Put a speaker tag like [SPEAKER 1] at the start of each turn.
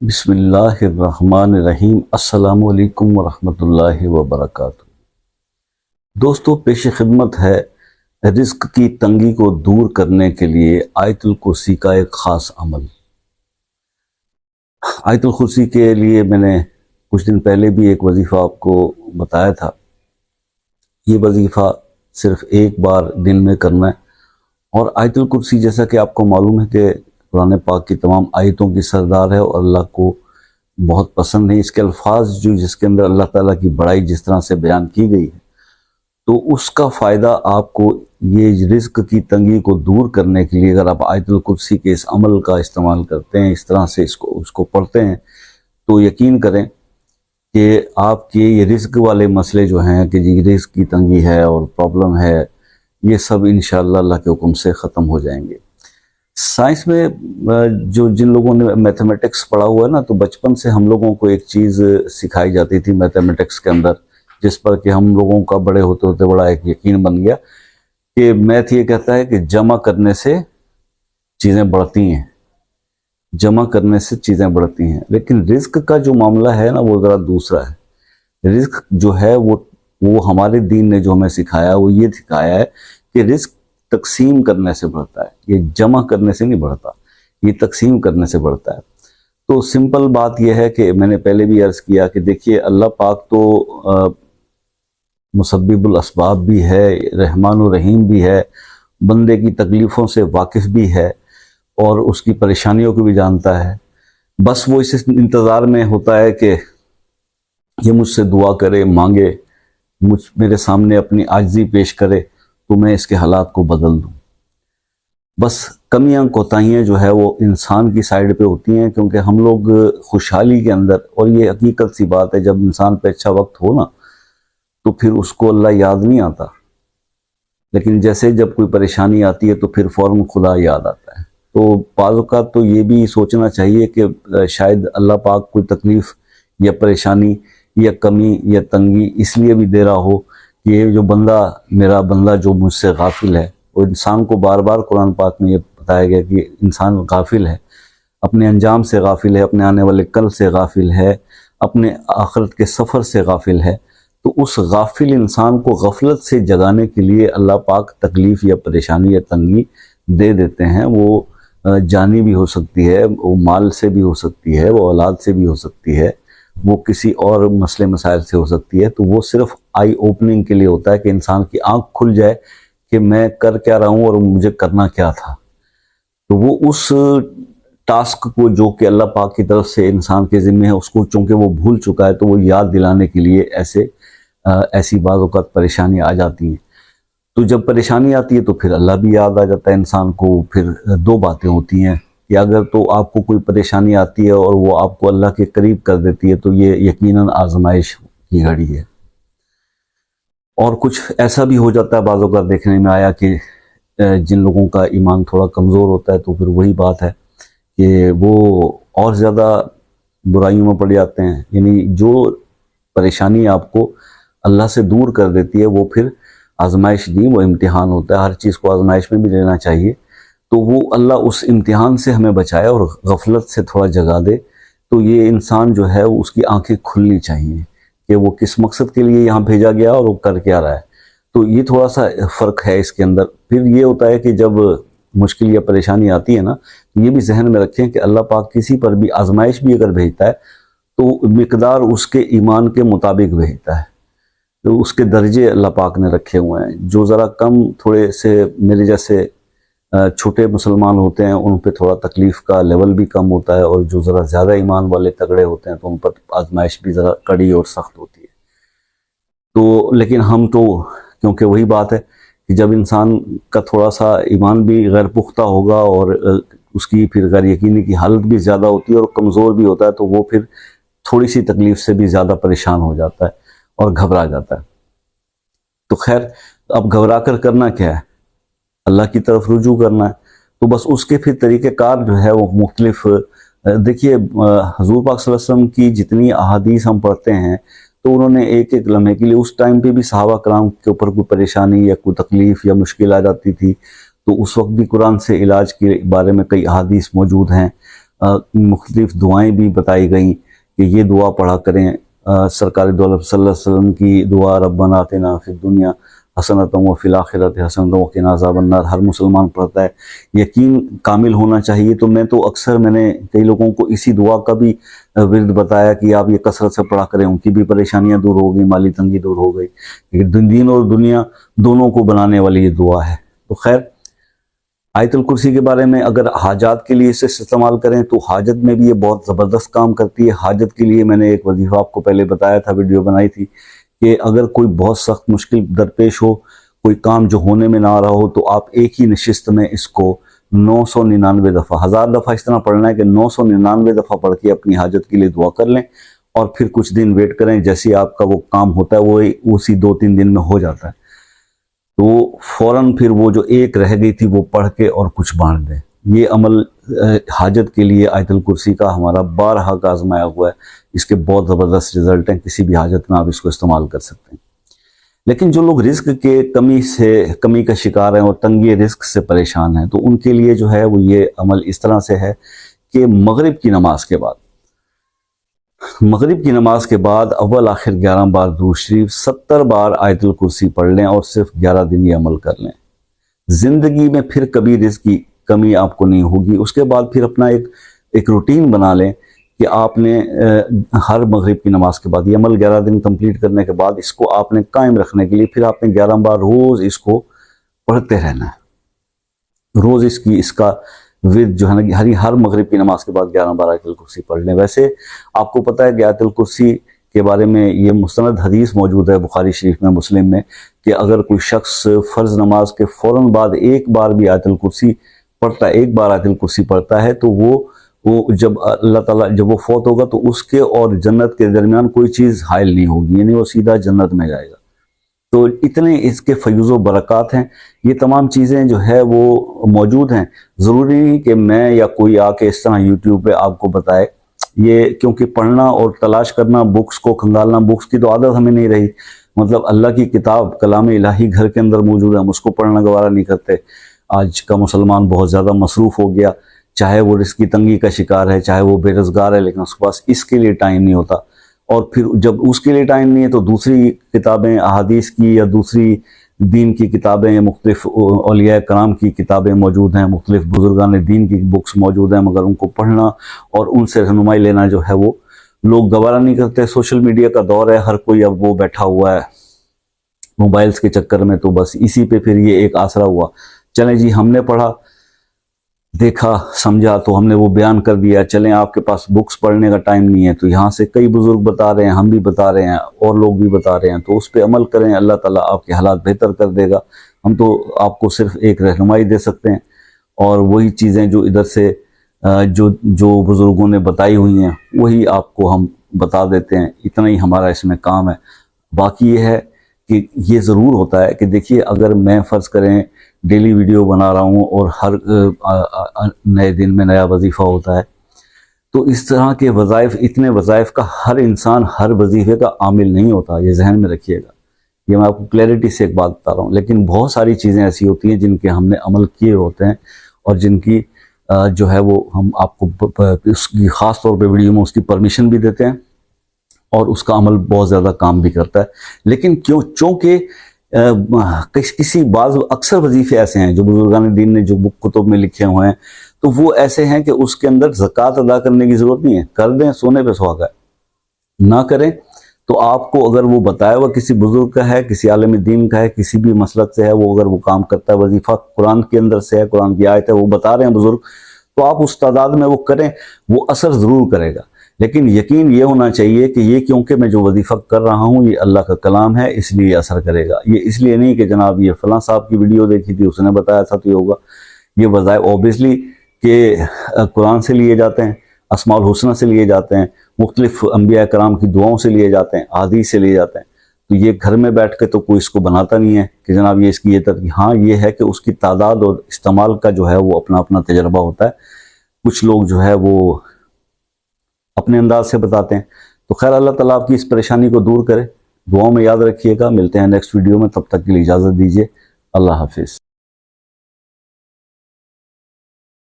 [SPEAKER 1] بسم اللہ الرحمن الرحیم۔ السلام علیکم ورحمۃ اللہ وبرکاتہ۔ دوستو، پیش خدمت ہے رزق کی تنگی کو دور کرنے کے لیے آیت الکرسی کا ایک خاص عمل۔ آیت الکرسی کے لیے میں نے کچھ دن پہلے بھی ایک وظیفہ آپ کو بتایا تھا۔ یہ وظیفہ صرف ایک بار دن میں کرنا ہے، اور آیت الکرسی جیسا کہ آپ کو معلوم ہے کہ قرآن پاک کی تمام آیتوں کی سردار ہے اور اللہ کو بہت پسند ہے۔ اس کے الفاظ جس کے اندر اللہ تعالیٰ کی بڑائی جس طرح سے بیان کی گئی ہے، تو اس کا فائدہ آپ کو یہ رزق کی تنگی کو دور کرنے کے لیے اگر آپ آیت الکرسی کے اس عمل کا استعمال کرتے ہیں، اس طرح سے اس کو پڑھتے ہیں، تو یقین کریں کہ آپ کے یہ رزق والے مسئلے جو ہیں کہ جی رزق کی تنگی ہے اور پرابلم ہے، یہ سب انشاءاللہ اللہ کے حکم سے ختم ہو جائیں گے۔ سائنس میں جن لوگوں نے میتھمیٹکس پڑھا ہوا ہے نا، تو بچپن سے ہم لوگوں کو ایک چیز سکھائی جاتی تھی میتھمیٹکس کے اندر، جس پر کہ ہم لوگوں کا بڑے ہوتے ہوتے بڑا ایک یقین بن گیا کہ میتھ یہ کہتا ہے کہ جمع کرنے سے چیزیں بڑھتی ہیں، جمع کرنے سے چیزیں بڑھتی ہیں۔ لیکن رزق کا جو معاملہ ہے نا، وہ ذرا دوسرا ہے۔ رزق جو ہے وہ ہمارے دین نے جو ہمیں سکھایا وہ یہ سکھایا ہے کہ رزق تقسیم کرنے سے بڑھتا ہے، یہ جمع کرنے سے نہیں بڑھتا، یہ تقسیم کرنے سے بڑھتا ہے۔ تو سمپل بات یہ ہے کہ میں نے پہلے بھی عرض کیا کہ دیکھیے اللہ پاک تو مسبب الاسباب بھی ہے، رحمان و رحیم بھی ہے، بندے کی تکلیفوں سے واقف بھی ہے اور اس کی پریشانیوں کو بھی جانتا ہے۔ بس وہ اس انتظار میں ہوتا ہے کہ یہ مجھ سے دعا کرے، مانگے، میرے سامنے اپنی عاجزی پیش کرے تو میں اس کے حالات کو بدل دوں۔ بس کمیاں کوتاہیاں جو ہے وہ انسان کی سائیڈ پہ ہوتی ہیں، کیونکہ ہم لوگ خوشحالی کے اندر، اور یہ حقیقت سی بات ہے، جب انسان پہ اچھا وقت ہو نا تو پھر اس کو اللہ یاد نہیں آتا، لیکن جیسے جب کوئی پریشانی آتی ہے تو پھر فوراً خدا یاد آتا ہے۔ تو بعض اوقات تو یہ بھی سوچنا چاہیے کہ شاید اللہ پاک کوئی تکلیف یا پریشانی یا کمی یا تنگی اس لیے بھی دے رہا ہو کہ یہ جو میرا بندہ جو مجھ سے غافل ہے، اور انسان کو بار بار قرآن پاک میں یہ بتایا گیا کہ انسان غافل ہے، اپنے انجام سے غافل ہے، اپنے آنے والے کل سے غافل ہے، اپنے آخرت کے سفر سے غافل ہے۔ تو اس غافل انسان کو غفلت سے جگانے کے لیے اللہ پاک تکلیف یا پریشانی یا تنگی دے دیتے ہیں۔ وہ جانی بھی ہو سکتی ہے، وہ مال سے بھی ہو سکتی ہے، وہ اولاد سے بھی ہو سکتی ہے، وہ کسی اور مسئلے مسائل سے ہو سکتی ہے۔ تو وہ صرف آئی اوپننگ کے لیے ہوتا ہے کہ انسان کی آنکھ کھل جائے کہ میں کر کیا رہا ہوں اور مجھے کرنا کیا تھا۔ تو وہ اس ٹاسک کو جو کہ اللہ پاک کی طرف سے انسان کے ذمہ ہے، اس کو چونکہ وہ بھول چکا ہے، تو وہ یاد دلانے کے لیے ایسی بعض اوقات پریشانی آ جاتی ہیں۔ تو جب پریشانی آتی ہے تو پھر اللہ بھی یاد آ جاتا ہے انسان کو۔ پھر دو باتیں ہوتی ہیں کہ اگر تو آپ کو کوئی پریشانی آتی ہے اور وہ آپ کو اللہ کے قریب کر دیتی ہے تو یہ یقیناً آزمائش کی گھڑی ہے۔ اور کچھ ایسا بھی ہو جاتا ہے بعض اوقات، دیکھنے میں آیا کہ جن لوگوں کا ایمان تھوڑا کمزور ہوتا ہے تو پھر وہی بات ہے کہ وہ اور زیادہ برائیوں میں پڑ جاتے ہیں۔ یعنی جو پریشانی آپ کو اللہ سے دور کر دیتی ہے وہ پھر آزمائش نہیں، وہ امتحان ہوتا ہے۔ ہر چیز کو آزمائش میں بھی لینا چاہیے۔ تو وہ اللہ اس امتحان سے ہمیں بچائے اور غفلت سے تھوڑا جگا دے۔ تو یہ انسان جو ہے اس کی آنکھیں کھلنی چاہیے کہ وہ کس مقصد کے لیے یہاں بھیجا گیا اور وہ کر کیا رہا ہے۔ تو یہ تھوڑا سا فرق ہے اس کے اندر۔ پھر یہ ہوتا ہے کہ جب مشکل یا پریشانی آتی ہے نا، تو یہ بھی ذہن میں رکھیں کہ اللہ پاک کسی پر بھی آزمائش بھی اگر بھیجتا ہے تو مقدار اس کے ایمان کے مطابق بھیجتا ہے۔ تو اس کے درجے اللہ پاک نے رکھے ہوئے ہیں۔ جو ذرا کم تھوڑے سے میرے جیسے چھوٹے مسلمان ہوتے ہیں ان پہ تھوڑا تکلیف کا لیول بھی کم ہوتا ہے، اور جو ذرا زیادہ ایمان والے تگڑے ہوتے ہیں تو ان پر آزمائش بھی ذرا کڑی اور سخت ہوتی ہے۔ تو لیکن ہم تو کیونکہ وہی بات ہے کہ جب انسان کا تھوڑا سا ایمان بھی غیر پختہ ہوگا اور اس کی پھر غیر یقینی کی حالت بھی زیادہ ہوتی ہے اور کمزور بھی ہوتا ہے، تو وہ پھر تھوڑی سی تکلیف سے بھی زیادہ پریشان ہو جاتا ہے اور گھبرا جاتا ہے۔ تو خیر، اب گھبرا کر کرنا کیا ہے؟ اللہ کی طرف رجوع کرنا ہے۔ تو بس اس کے پھر طریقہ کار جو ہے وہ مختلف۔ دیکھیے حضور پاک صلی اللہ علیہ وسلم کی جتنی احادیث ہم پڑھتے ہیں تو انہوں نے ایک ایک لمحے کے لیے، اس ٹائم پہ بھی صحابہ کرام کے اوپر کوئی پریشانی یا کوئی تکلیف یا مشکل آ جاتی تھی تو اس وقت بھی قرآن سے علاج کے بارے میں کئی احادیث موجود ہیں۔ مختلف دعائیں بھی بتائی گئیں کہ یہ دعا پڑھا کریں. سرکار دو عالم صلی اللہ علیہ وسلم کی دعا ربنا آتنا فی الدنیا حسنۃ وفی الآخرۃ حسنۃ وقنا عذاب النار ہر مسلمان پڑھتا ہے. یقین کامل ہونا چاہیے. تو میں نے کئی لوگوں کو اسی دعا کا بھی ورد بتایا کہ آپ یہ کثرت سے پڑھا کریں, ان کی بھی پریشانیاں دور ہو گئی, مالی تنگی دور ہو گئی. دین اور دنیا دونوں کو بنانے والی یہ دعا ہے. تو خیر, آیت الکرسی کے بارے میں اگر حاجات کے لیے اسے استعمال کریں تو حاجت میں بھی یہ بہت زبردست کام کرتی ہے. حاجت کے لیے میں نے ایک وظیفہ آپ کو پہلے بتایا تھا, ویڈیو بنائی تھی, کہ اگر کوئی بہت سخت مشکل درپیش ہو, کوئی کام جو ہونے میں نہ آ رہا ہو, تو آپ ایک ہی نشست میں اس کو 999 دفعہ, 1000 دفعہ اس طرح پڑھنا ہے کہ 999 دفعہ پڑھ کے اپنی حاجت کے لیے دعا کر لیں, اور پھر کچھ دن ویٹ کریں. جیسے آپ کا وہ کام ہوتا ہے وہ اسی 2-3 دن میں ہو جاتا ہے. تو فوراً پھر وہ جو ایک رہ گئی تھی وہ پڑھ کے اور کچھ بانٹ دیں. یہ عمل حاجت کے لیے آیت الکرسی کا ہمارا بارہا کا آزمایا ہوا ہے. اس کے بہت زبردست رزلٹ ہیں. کسی بھی حاجت میں آپ اس کو استعمال کر سکتے ہیں. لیکن جو لوگ رزق کے کمی کا شکار ہیں اور تنگی رزق سے پریشان ہیں, تو ان کے لیے جو ہے وہ یہ عمل اس طرح سے ہے کہ مغرب کی نماز کے بعد اول آخر 11 بار درود شریف, 70 بار آیت الکرسی پڑھ لیں اور صرف 11 دن یہ عمل کر لیں. زندگی میں پھر کبھی رزق کی کمی آپ کو نہیں ہوگی. اس کے بعد پھر اپنا ایک روٹین بنا لیں کہ آپ نے ہر مغرب کی نماز کے بعد یہ عمل 11 دن کمپلیٹ کرنے کے بعد اس کو آپ نے قائم رکھنے کے لیے پھر آپ نے 11 بار روز اس کو پڑھتے رہنا ہے. روز اس کا ورد جو ہے نا, ہر مغرب کی نماز کے بعد 11 بار آیت الکرسی پڑھ لیں. ویسے آپ کو پتہ ہے کہ آیت الکرسی کے بارے میں یہ مستند حدیث موجود ہے بخاری شریف میں, مسلم میں, کہ اگر کوئی شخص فرض نماز کے فوراً بعد ایک بار بھی آیت الکرسی پڑھتا ہے تو وہ جب اللہ تعالیٰ جب وہ فوت ہوگا تو اس کے اور جنت کے درمیان کوئی چیز حائل نہیں ہوگی, یعنی وہ سیدھا جنت میں جائے گا. تو اتنے اس کے فیوز و برکات ہیں. یہ تمام چیزیں جو ہے وہ موجود ہیں. ضروری نہیں کہ میں یا کوئی آ کے اس طرح یوٹیوب پہ آپ کو بتائے. یہ کیونکہ پڑھنا اور تلاش کرنا, بکس کو کھنگالنا, بکس کی تو عادت ہمیں نہیں رہی. مطلب اللہ کی کتاب کلام الہی گھر کے اندر موجود ہے, ہم اس کو پڑھنا گوارا نہیں کرتے. آج کا مسلمان بہت زیادہ مصروف ہو گیا, چاہے وہ رزق کی تنگی کا شکار ہے, چاہے وہ بے روزگار ہے, لیکن اس کے پاس اس کے لیے ٹائم نہیں ہوتا. اور پھر جب اس کے لیے ٹائم نہیں ہے تو دوسری کتابیں احادیث کی یا دوسری دین کی کتابیں, مختلف اولیاء کرام کی کتابیں موجود ہیں, مختلف بزرگان دین کی بکس موجود ہیں, مگر ان کو پڑھنا اور ان سے رہنمائی لینا جو ہے وہ لوگ گوارا نہیں کرتے. سوشل میڈیا کا دور ہے, ہر کوئی اب وہ بیٹھا ہوا ہے موبائلز کے چکر میں, تو بس اسی پہ پھر یہ ایک آسرا ہوا. چلیں جی, ہم نے پڑھا, دیکھا, سمجھا, تو ہم نے وہ بیان کر دیا. چلیں آپ کے پاس بکس پڑھنے کا ٹائم نہیں ہے, تو یہاں سے کئی بزرگ بتا رہے ہیں, ہم بھی بتا رہے ہیں, اور لوگ بھی بتا رہے ہیں, تو اس پہ عمل کریں. اللہ تعالیٰ آپ کے حالات بہتر کر دے گا. ہم تو آپ کو صرف ایک رہنمائی دے سکتے ہیں, اور وہی چیزیں جو ادھر سے جو بزرگوں نے بتائی ہوئی ہیں وہی آپ کو ہم بتا دیتے ہیں. اتنا ہی ہمارا اس میں کام ہے. باقی یہ ہے کہ یہ ضرور ہوتا ہے کہ دیکھیے, اگر میں فرض کریں ڈیلی ویڈیو بنا رہا ہوں اور ہر نئے دن میں نیا وظیفہ ہوتا ہے, تو اس طرح کے وظائف, اتنے وظائف کا ہر انسان ہر وظیفے کا عامل نہیں ہوتا. یہ ذہن میں رکھیے گا. یہ میں آپ کو کلیئرٹی سے ایک بات بتا رہا ہوں. لیکن بہت ساری چیزیں ایسی ہوتی ہیں جن کے ہم نے عمل کیے ہوتے ہیں, اور جن کی جو ہے وہ ہم آپ کو اس کی خاص طور پہ ویڈیو میں اس کی پرمیشن بھی دیتے ہیں, اور اس کا عمل بہت زیادہ کام بھی کرتا ہے. لیکن چونکہ اکثر وظیفے ایسے ہیں جو بزرگان دین نے جو کتب میں لکھے ہوئے ہیں, تو وہ ایسے ہیں کہ اس کے اندر زکوٰۃ ادا کرنے کی ضرورت نہیں ہے. کر دیں, سونے پہ سہاگا ہے. نہ کریں تو آپ کو اگر وہ بتایا ہوا کسی بزرگ کا ہے, کسی عالم دین کا ہے, کسی بھی مسلک سے ہے, وہ اگر وہ کام کرتا ہے, وظیفہ قرآن کے اندر سے ہے, قرآن کی آیت ہے, وہ بتا رہے ہیں بزرگ, تو آپ اس تعداد میں وہ کریں, وہ اثر ضرور کرے گا. لیکن یقین یہ ہونا چاہیے کہ یہ کیونکہ میں جو وظیفہ کر رہا ہوں یہ اللہ کا کلام ہے, اس لیے اثر کرے گا. یہ اس لیے نہیں کہ جناب یہ فلاں صاحب کی ویڈیو دیکھی تھی, اس نے بتایا تھا تو یہ ہوگا. یہ وظائف اوبیسلی کہ قرآن سے لیے جاتے ہیں, اسماء الحسنہ سے لیے جاتے ہیں, مختلف انبیاء کرام کی دعاؤں سے لیے جاتے ہیں, احادیث سے لیے جاتے ہیں. تو یہ گھر میں بیٹھ کے تو کوئی اس کو بناتا نہیں ہے کہ جناب یہ اس کی یہ ترکیب. ہاں یہ ہے کہ اس کی تعداد اور استعمال کا جو ہے وہ اپنا اپنا تجربہ ہوتا ہے. کچھ لوگ جو ہے وہ اپنے انداز سے بتاتے ہیں. تو خیر, اللہ تعالیٰ آپ کی اس پریشانی کو دور کرے. دعاؤں میں یاد رکھیے گا. ملتے ہیں نیکسٹ ویڈیو میں, تب تک کے لیے اجازت دیجیے. اللہ حافظ.